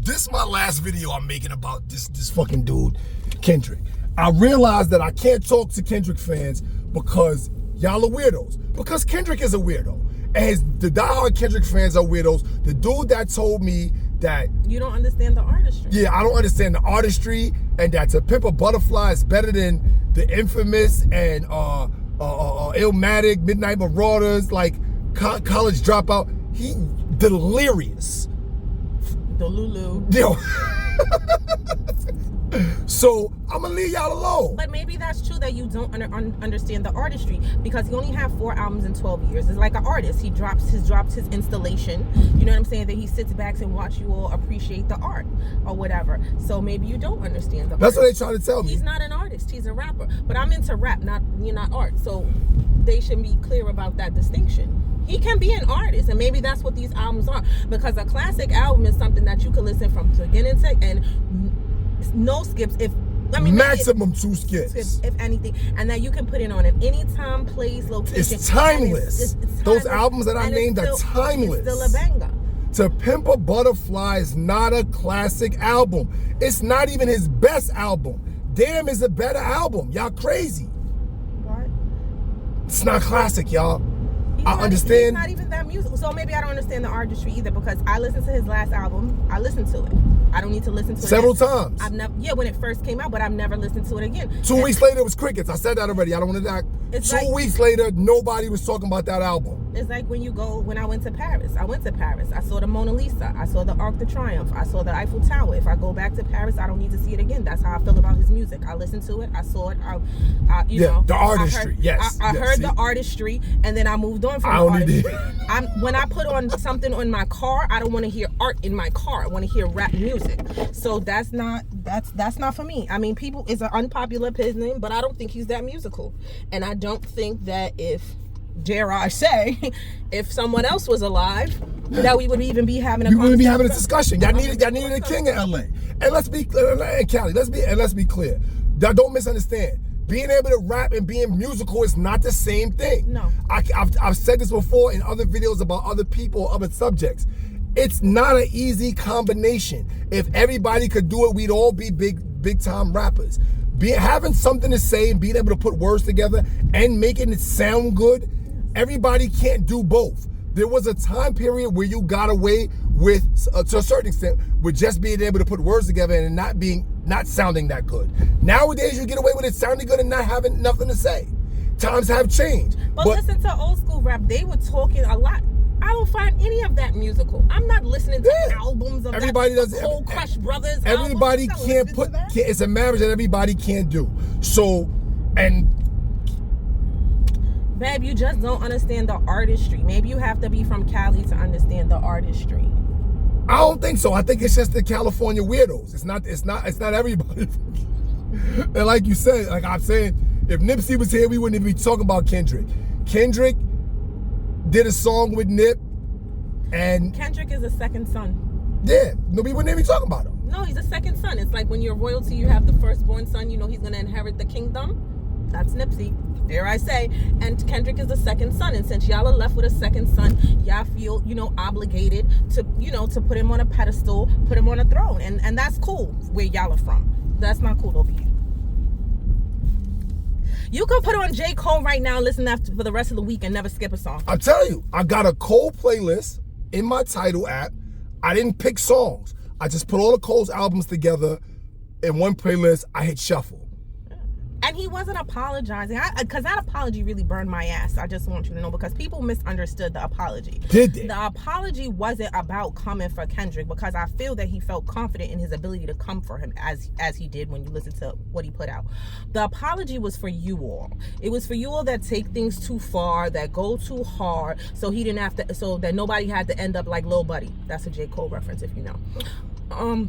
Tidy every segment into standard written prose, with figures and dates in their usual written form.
this is my last video I'm making about this fucking dude, Kendrick. I realized that I can't talk to Kendrick fans because y'all are weirdos. Because Kendrick is a weirdo. And the diehard Kendrick fans are weirdos. The dude that told me that... You don't understand the artistry. Yeah, I don't understand the artistry, and that To Pimp a Butterfly is better than the Infamous and Illmatic, Midnight Marauders, like College Dropout. He Delerious. Delulu. Yo. So I'm gonna leave y'all alone. But maybe that's true that you don't understand the artistry, because he only had 4 albums in 12 years. It's like an artist. He drops his installation. You know what I'm saying? That he sits back and watch you all appreciate the art or whatever. So maybe you don't understand the That's art. what they try to tell me. He's not an artist. He's a rapper. But I'm into rap, not art. So they should be clear about that distinction. He can be an artist, and maybe that's what these albums are. Because a classic album is something that you can listen from beginning to end, no skips. Maximum 2 skips, if anything, and that you can put it on at any time, place, location. It's timeless. It's timeless. Those albums that I named are timeless. It's still a banger. To Pimp a Butterfly is not a classic album. It's not even his best album. Damn is a better album. Y'all crazy. What? It's not classic, y'all. I understand. He's not even that musical. So maybe I don't understand the artistry either, because I listened to his last album. I listened to it. I don't need to listen to it several times. I've never, when it first came out, but I've never listened to it again. 2 weeks later, it was crickets. I said that already. I don't want to die. 2 weeks later, nobody was talking about that album. It's like when I went to Paris. I went to Paris. I saw the Mona Lisa. I saw the Arc de Triomphe. I saw the Eiffel Tower. If I go back to Paris, I don't need to see it again. That's how I feel about his music. I listened to it. I saw it. The artistry. I heard the artistry, and then I moved on from the artistry. When I put on something on my car, I don't want to hear art in my car. I want to hear rap music. So that's not for me. I mean, it's an unpopular opinion, but I don't think he's that musical. And I don't think that dare I say, if someone else was alive, that we would even be having a conversation. We wouldn't be having a discussion. Y'all needed a king in LA. And let's be Cali. Let's be clear. Don't misunderstand. Being able to rap and being musical is not the same thing. No. I've said this before in other videos about other people, other subjects. It's not an easy combination. If everybody could do it, we'd all be big time rappers. Having something to say and being able to put words together and making it sound good, everybody can't do both. There was a time period where you got away with, to a certain extent, with just being able to put words together and not sounding that good. Nowadays, you get away with it sounding good and not having nothing to say. Times have changed. But listen to old school rap. They were talking a lot. I don't find any of that musical. I'm not listening to albums of Cold Crush Brothers. Everybody can't put. It's a marriage that everybody can't do. So, and. Babe, you just don't understand the artistry. Maybe you have to be from Cali to understand the artistry. I don't think so. I think it's just the California weirdos. It's not everybody. And like you said, like I'm saying, if Nipsey was here, we wouldn't even be talking about Kendrick. Kendrick did a song with Nip, and Kendrick is a second son. Yeah, no, we wouldn't even be talking about him. No, he's a second son. It's like when you're royalty, you have the firstborn son. You know he's gonna inherit the kingdom. That's Nipsey. Dare I say. And Kendrick is the second son. And since y'all are left with a second son, y'all feel, obligated to, to put him on a pedestal, put him on a throne. And that's cool where y'all are from. That's not cool over here. You could put on J. Cole right now and listen for the rest of the week and never skip a song. I'm telling you, I got a Cole playlist in my Tidal app. I didn't pick songs. I just put all of Cole's albums together in one playlist. I hit shuffle. And he wasn't apologizing, because that apology really burned my ass. I just want you to know, because people misunderstood the apology. Did they? The apology wasn't about coming for Kendrick, because I feel that he felt confident in his ability to come for him as he did when you listen to what he put out. The apology was for you all. It was for you all that take things too far, that go too hard, so that nobody had to end up like Lil Buddy. That's a J. Cole reference, if you know.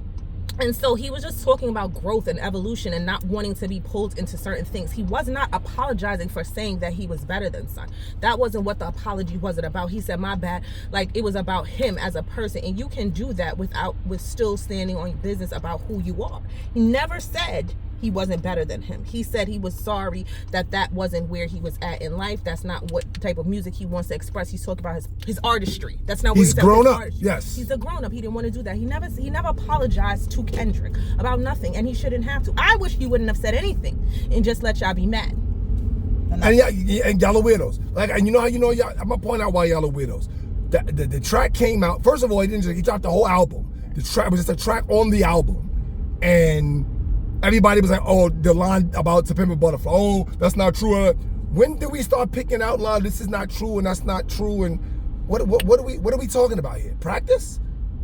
And so he was just talking about growth and evolution and not wanting to be pulled into certain things. He was not apologizing for saying that he was better than Son. That wasn't what the apology was about. He said, my bad. Like, it was about him as a person. And you can do that with still standing on your business about who you are. He never said he wasn't better than him. He said he was sorry that wasn't where he was at in life. That's not what type of music he wants to express. He's talking about his artistry. That's not what he's grown up. Yes, he's a grown up. He didn't want to do that. He never apologized to Kendrick about nothing, and he shouldn't have to. I wish he wouldn't have said anything and just let y'all be mad. And y'all are weirdos. Like, and you know how y'all, I'm gonna point out why y'all are weirdos. The track came out. First of all, he dropped the whole album. The track was just a track on the album, and everybody was like, "Oh, the line about To Pimp a Butterfly. Oh, that's not true." When did we start picking out loud? This is not true, and that's not true. And what are we talking about here? Practice?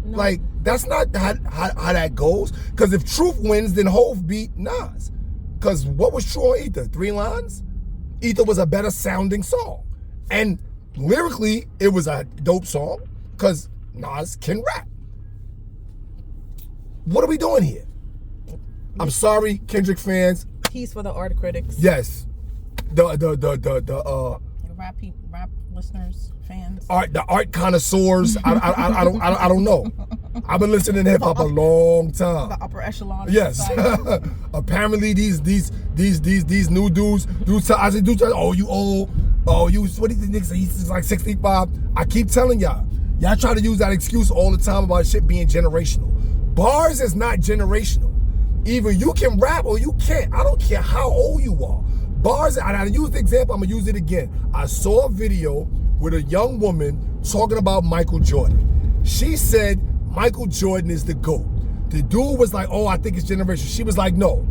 No. Like, that's not how that goes. Because if truth wins, then Hov beat Nas. Because what was true on Ether? 3 lines. Ether was a better sounding song, and lyrically, it was a dope song. Because Nas can rap. What are we doing here? I'm sorry, Kendrick fans. Peace for the art critics. Yes, the rap listeners, fans. The art connoisseurs. I don't know. I've been listening to hip hop a long time. The upper echelon. Yes. Apparently these new dudes. I said, oh, you old. Oh, you. What do you think? He's like 65. I keep telling y'all try to use that excuse all the time about shit being generational. Bars is not generational. Either you can rap or you can't. I don't care how old you are. Bars, and I used the example, I'm gonna use it again. I saw a video with a young woman talking about Michael Jordan. She said Michael Jordan is the GOAT. The dude was like, oh, I think it's generational. She was like, no.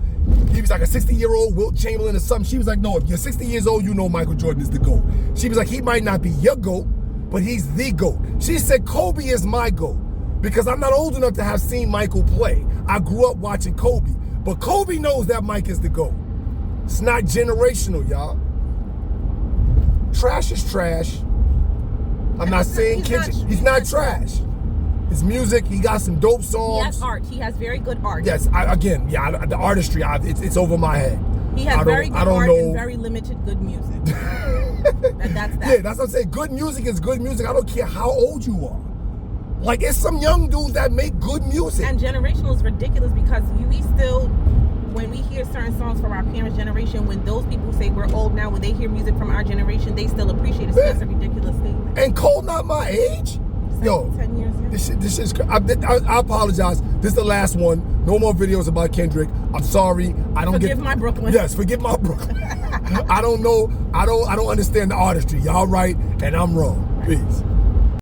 He was like a 60-year-old Wilt Chamberlain or something. She was like, no, if you're 60 years old, you know Michael Jordan is the GOAT. She was like, he might not be your GOAT, but he's the GOAT. She said, Kobe is my GOAT. Because I'm not old enough to have seen Michael play. I grew up watching Kobe. But Kobe knows that Mike is the GOAT. It's not generational, y'all. Trash is trash. I'm not saying Kendrick. He's not trash. His music, he got some dope songs. He has art. He has very good art. Yes, the artistry, it's over my head. He has very good art and very limited good music. That's that. Yeah, that's what I'm saying. Good music is good music. I don't care how old you are. Like, it's some young dudes that make good music. And generational is ridiculous because we still, when we hear certain songs from our parents' generation, when those people say we're old now, when they hear music from our generation, they still appreciate it. So that's a ridiculous statement. And Cole not my age? Yo, 10 years, yeah. This shit's crazy. I apologize. This is the last one. No more videos about Kendrick. I'm sorry. Forgive my Brooklyn. Yes, forgive my Brooklyn. I don't know. I don't understand the artistry. Y'all right, and I'm wrong. Peace.